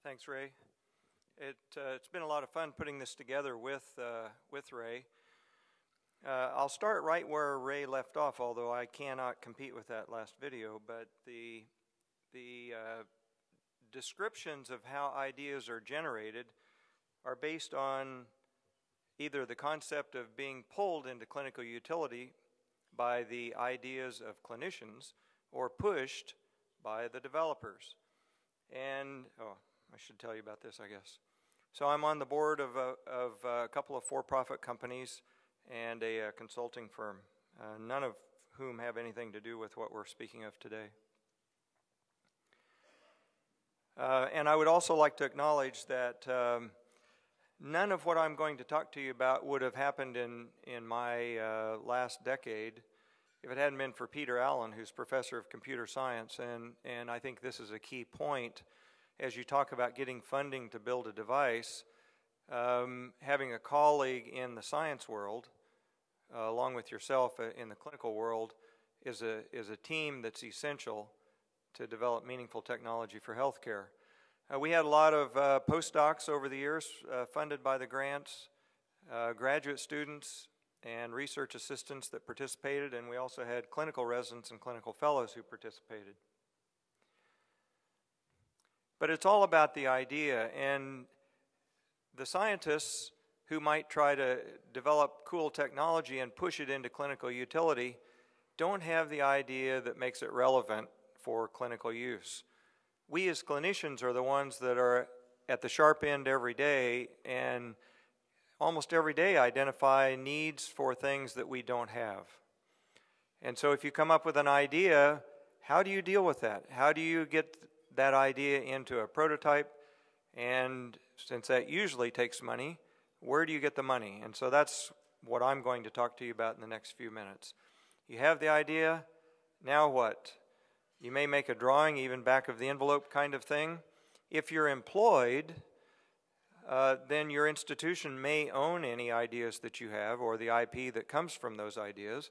Thanks, Ray. It's been a lot of fun putting this together with Ray. I'll start right where Ray left off, although I cannot compete with that last video, but the descriptions of how ideas are generated are based on either the concept of being pulled into clinical utility by the ideas of clinicians or pushed by the developers. And, I should tell you about this, I guess. So I'm on the board of a couple of for-profit companies and a consulting firm, none of whom have anything to do with what we're speaking of today. And I would also like to acknowledge that none of what I'm going to talk to you about would have happened in my last decade if it hadn't been for Peter Allen, who's professor of computer science, and I think this is a key point as you talk about getting funding to build a device. Having a colleague in the science world, along with yourself in the clinical world, is a team that's essential to develop meaningful technology for healthcare. We had a lot of postdocs over the years funded by the grants, graduate students and research assistants that participated, and we also had clinical residents and clinical fellows who participated. But it's all about the idea, and the scientists who might try to develop cool technology and push it into clinical utility don't have the idea that makes it relevant for clinical use. We as clinicians are the ones that are at the sharp end every day, and almost every day identify needs for things that we don't have. And so if you come up with an idea, how do you deal with that? How do you get that idea into a prototype? And since that usually takes money, where do you get the money? And so that's what I'm going to talk to you about in the next few minutes. You have the idea, now what? You may make a drawing, even back of the envelope kind of thing. If you're employed, then your institution may own any ideas that you have or the IP that comes from those ideas.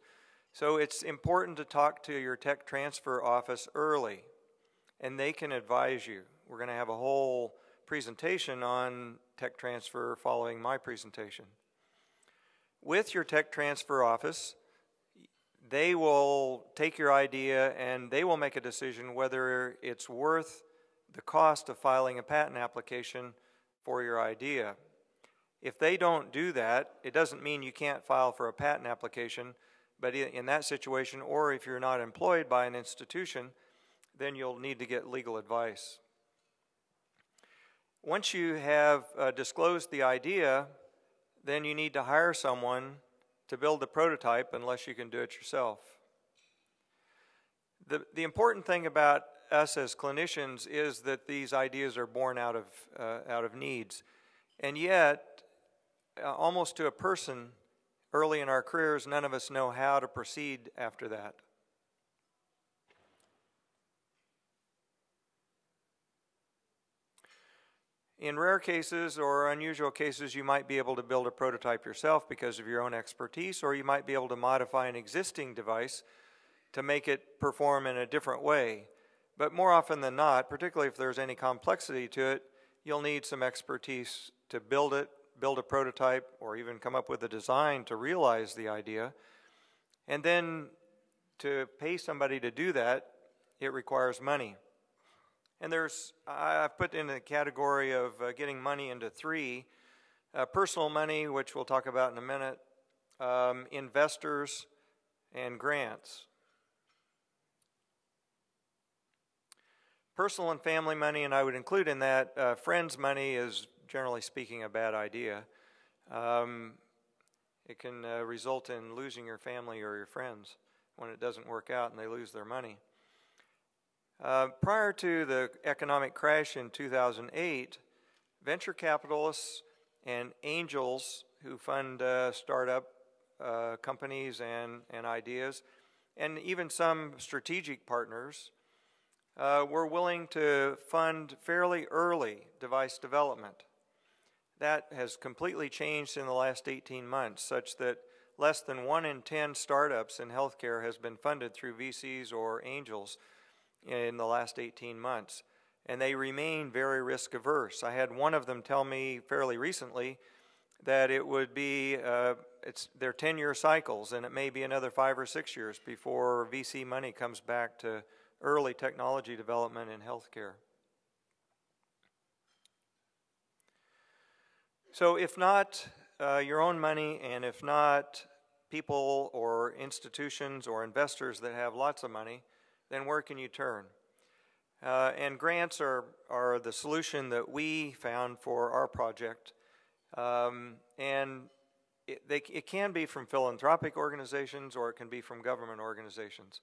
So it's important to talk to your tech transfer office early, and they can advise you. We're going to have a whole presentation on tech transfer following my presentation. With your tech transfer office, they will take your idea and they will make a decision whether it's worth the cost of filing a patent application for your idea. If they don't do that, it doesn't mean you can't file for a patent application, but in that situation, or if you're not employed by an institution, then you'll need to get legal advice. Once you have disclosed the idea, then you need to hire someone to build the prototype unless you can do it yourself. The important thing about us as clinicians is that these ideas are born out of needs. And yet, almost to a person, early in our careers, none of us know how to proceed after that. In rare cases or unusual cases, you might be able to build a prototype yourself because of your own expertise, or you might be able to modify an existing device to make it perform in a different way. But more often than not, particularly if there's any complexity to it, you'll need some expertise to build it, build a prototype, or even come up with a design to realize the idea. And then to pay somebody to do that, it requires money. And I've put in a category of getting money into three: personal money, which we'll talk about in a minute, investors, and grants. Personal and family money, and I would include in that friends' money, is generally speaking a bad idea. It can result in losing your family or your friends when it doesn't work out and they lose their money. Prior to the economic crash in 2008, venture capitalists and angels who fund startup companies and ideas, and even some strategic partners, were willing to fund fairly early device development. That has completely changed in the last 18 months, such that less than 1 in 10 startups in healthcare has been funded through VCs or angels in the last 18 months. and they remain very risk averse. I had one of them tell me fairly recently that it would be, they're 10-year cycles, and it may be another 5 or 6 years before VC money comes back to early technology development in healthcare. So if not your own money, and if not people or institutions or investors that have lots of money, then where can you turn? And grants are the solution that we found for our project. And it can be from philanthropic organizations, or it can be from government organizations.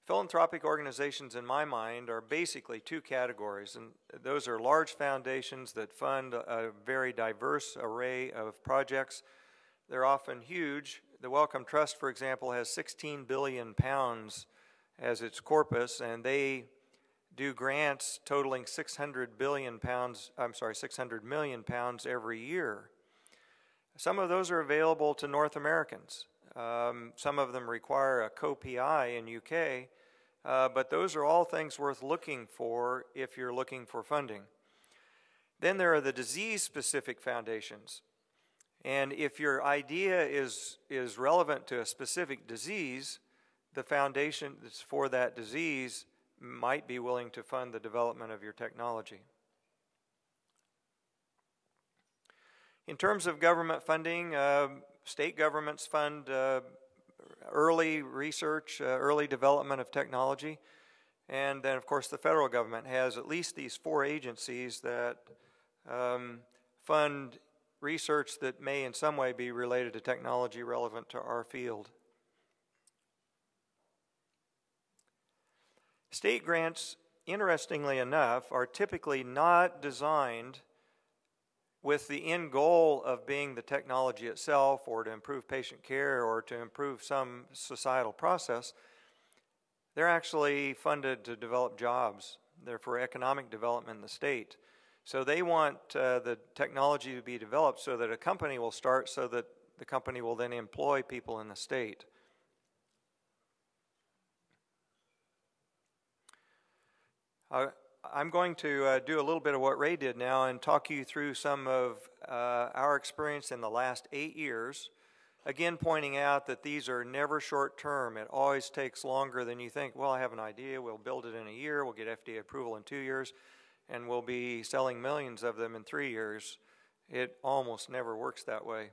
Philanthropic organizations, in my mind, are basically two categories, and those are large foundations that fund a very diverse array of projects. They're often huge. The Wellcome Trust, for example, has 16 billion pounds as its corpus, and they do grants totaling 600 million pounds every year. Some of those are available to North Americans. Some of them require a co-PI in UK, but those are all things worth looking for if you're looking for funding. Then there are the disease-specific foundations. And if your idea is relevant to a specific disease, the foundation that's for that disease might be willing to fund the development of your technology. In terms of government funding, state governments fund early research, early development of technology, and then of course the federal government has at least these 4 agencies that fund research that may in some way be related to technology relevant to our field. State grants, interestingly enough, are typically not designed with the end goal of being the technology itself, or to improve patient care, or to improve some societal process. They're actually funded to develop jobs. They're for economic development in the state. So they want the technology to be developed so that a company will start, so that the company will then employ people in the state. I'm going to do a little bit of what Ray did now and talk you through some of our experience in the last 8 years. Again, pointing out that these are never short term. It always takes longer than you think. Well, I have an idea. We'll build it in a year. We'll get FDA approval in 2 years. And we'll be selling millions of them in 3 years. It almost never works that way.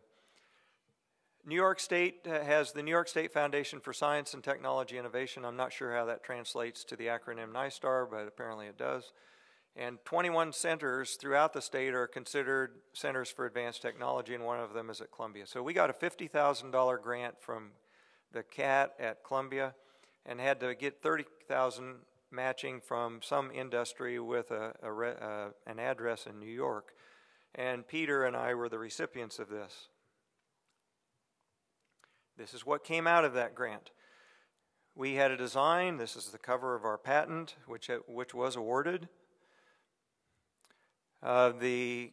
New York State has the New York State Foundation for Science and Technology Innovation. I'm not sure how that translates to the acronym NISTAR, but apparently it does. And 21 centers throughout the state are considered centers for advanced technology, and one of them is at Columbia. So we got a $50,000 grant from the CAT at Columbia and had to get $30,000 matching from some industry with an address in New York. And Peter and I were the recipients of this. This is what came out of that grant. We had a design. This is the cover of our patent, which was awarded. The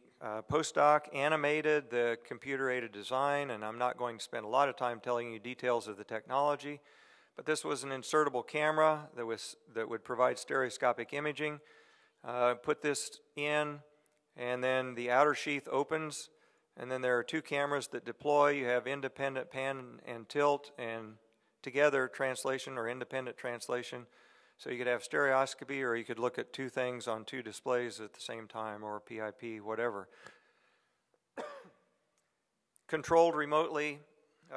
postdoc animated the computer-aided design, and I'm not going to spend a lot of time telling you details of the technology, but this was an insertable camera that would provide stereoscopic imaging. Put this in, and then the outer sheath opens, and then there are 2 cameras that deploy. You have independent pan and tilt, and together translation or independent translation. So you could have stereoscopy, or you could look at 2 things on 2 displays at the same time, or PIP, whatever. Controlled remotely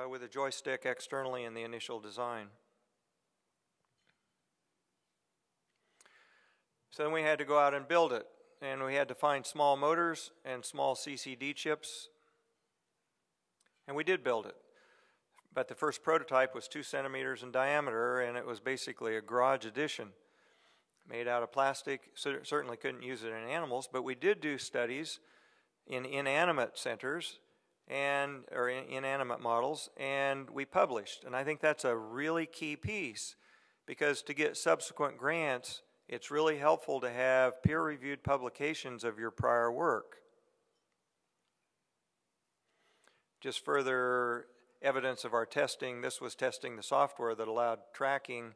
with a joystick externally in the initial design. So then we had to go out and build it. And we had to find small motors and small CCD chips. And we did build it. But the first prototype was 2 centimeters in diameter, and it was basically a garage edition made out of plastic. So certainly couldn't use it in animals, but we did do studies in inanimate centers or inanimate models, and we published. And I think that's a really key piece, because to get subsequent grants, it's really helpful to have peer-reviewed publications of your prior work. Just further evidence of our testing, this was testing the software that allowed tracking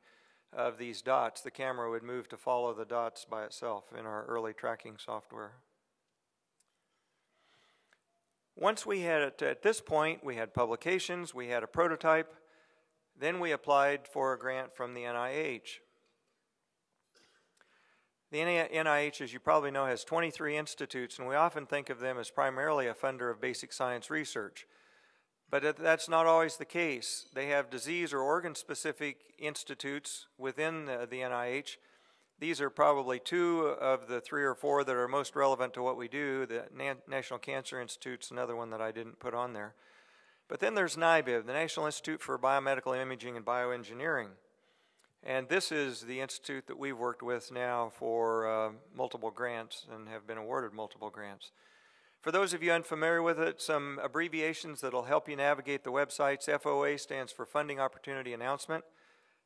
of these dots, the camera would move to follow the dots by itself in our early tracking software. Once we had it, at this point, we had publications, we had a prototype, then we applied for a grant from the NIH. The NIH, as you probably know, has 23 institutes, and we often think of them as primarily a funder of basic science research. But that's not always the case. They have disease or organ-specific institutes within the NIH. These are probably 2 of the 3 or 4 that are most relevant to what we do. The National Cancer Institute's another one that I didn't put on there. But then there's NIBIB, the National Institute for Biomedical Imaging and Bioengineering. And this is the institute that we've worked with now for multiple grants and have been awarded multiple grants. For those of you unfamiliar with it, some abbreviations that will help you navigate the websites. FOA stands for Funding Opportunity Announcement.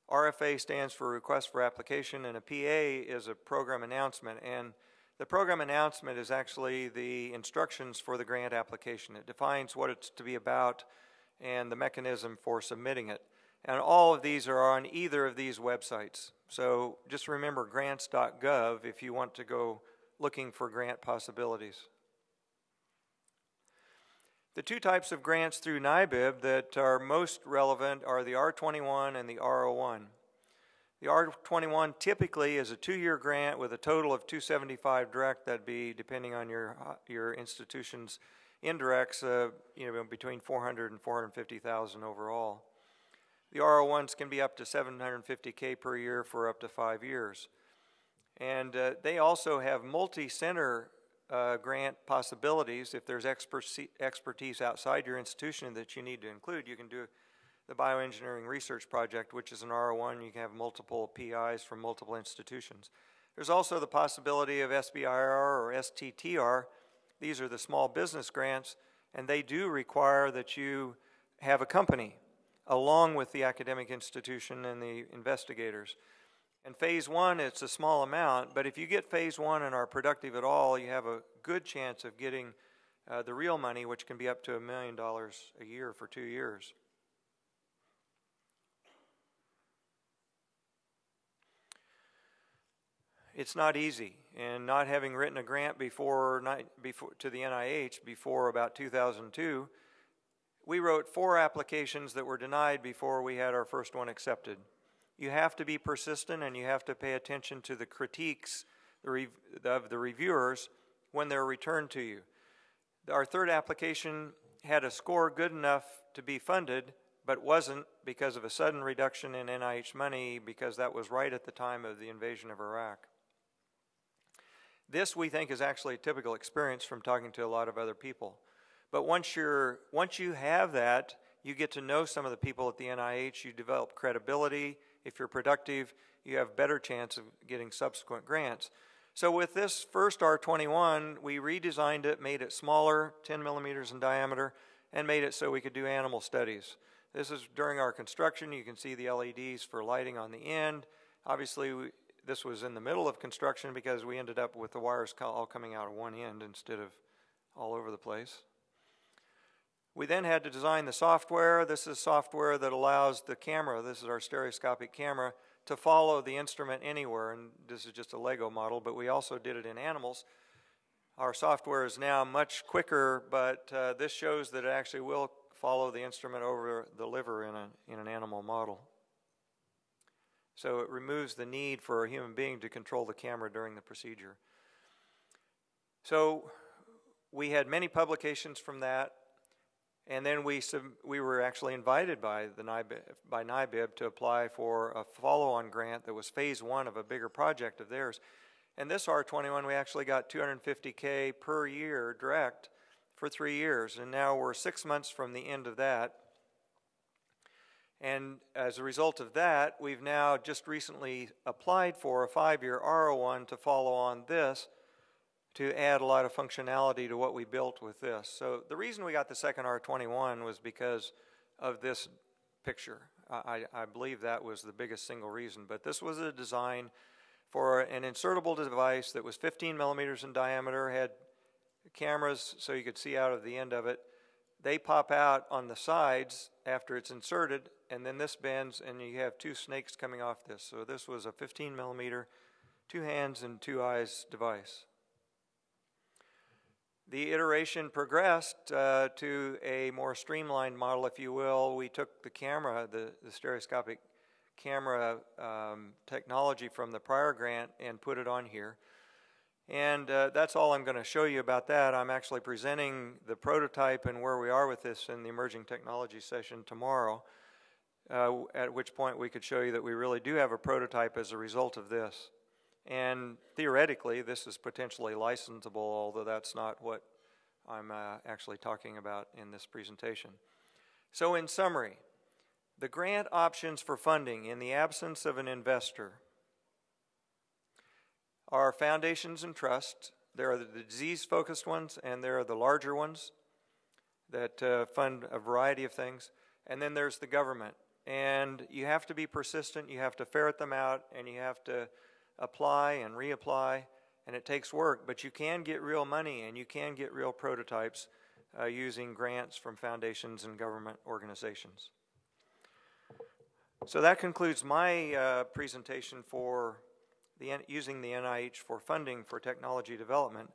RFA stands for Request for Application, and a PA is a program announcement. And the program announcement is actually the instructions for the grant application. It defines what it's to be about and the mechanism for submitting it. And all of these are on either of these websites. So just remember grants.gov if you want to go looking for grant possibilities. The 2 types of grants through NIBIB that are most relevant are the R21 and the R01. The R21 typically is a 2-year grant with a total of $275 direct. That'd be, depending on your institution's indirects, between $400,000 and $450,000 overall. The R01s can be up to $750K per year for up to 5 years. And they also have multi-center grant possibilities. If there's expertise outside your institution that you need to include, you can do the Bioengineering Research Project, which is an R01. You can have multiple PIs from multiple institutions. There's also the possibility of SBIR or STTR. These are the small business grants, and they do require that you have a company along with the academic institution and the investigators. And phase 1, it's a small amount, but if you get phase 1 and are productive at all, you have a good chance of getting the real money, which can be up to $1 million a year for 2 years. It's not easy, and not having written a grant before to the NIH before about 2002, we wrote 4 applications that were denied before we had our first one accepted. You have to be persistent, and you have to pay attention to the critiques of the reviewers when they're returned to you. Our 3rd application had a score good enough to be funded, but wasn't because of a sudden reduction in NIH money, because that was right at the time of the invasion of Iraq. This, we think, is actually a typical experience from talking to a lot of other people. But once you have that, you get to know some of the people at the NIH, you develop credibility. If you're productive, you have better chance of getting subsequent grants. So with this first R21, we redesigned it, made it smaller, 10 millimeters in diameter, and made it so we could do animal studies. This is during our construction. You can see the LEDs for lighting on the end. Obviously, this was in the middle of construction because we ended up with the wires all coming out of one end instead of all over the place. We then had to design the software. This is software that allows the camera, this is our stereoscopic camera, to follow the instrument anywhere. And this is just a Lego model, but we also did it in animals. Our software is now much quicker, but this shows that it actually will follow the instrument over the liver in an animal model. So it removes the need for a human being to control the camera during the procedure. So we had many publications from that. And then we were actually invited by NIBIB to apply for a follow-on grant that was phase 1 of a bigger project of theirs. And this R21, we actually got $250K per year direct for 3 years. And now we're 6 months from the end of that. And as a result of that, we've now just recently applied for a 5-year R01 to follow on this, to add a lot of functionality to what we built with this. So the reason we got the second R21 was because of this picture. I believe that was the biggest single reason. But this was a design for an insertable device that was 15 millimeters in diameter, had cameras so you could see out of the end of it. they pop out on the sides after it's inserted, and then this bends, and you have two snakes coming off this. So this was a 15 millimeter, 2 hands and 2 eyes device. The iteration progressed to a more streamlined model, if you will. We took the camera, the stereoscopic camera technology from the prior grant and put it on here. And that's all I'm going to show you about that. I'm actually presenting the prototype and where we are with this in the emerging technology session tomorrow, at which point we could show you that we really do have a prototype as a result of this. And theoretically, this is potentially licensable, although that's not what I'm actually talking about in this presentation. So in summary, the grant options for funding in the absence of an investor are foundations and trusts. There are the disease-focused ones, and there are the larger ones that fund a variety of things. And then there's the government. And you have to be persistent, you have to ferret them out, and you have to apply and reapply, and it takes work, but you can get real money and you can get real prototypes using grants from foundations and government organizations. So that concludes my presentation for using the NIH for funding for technology development.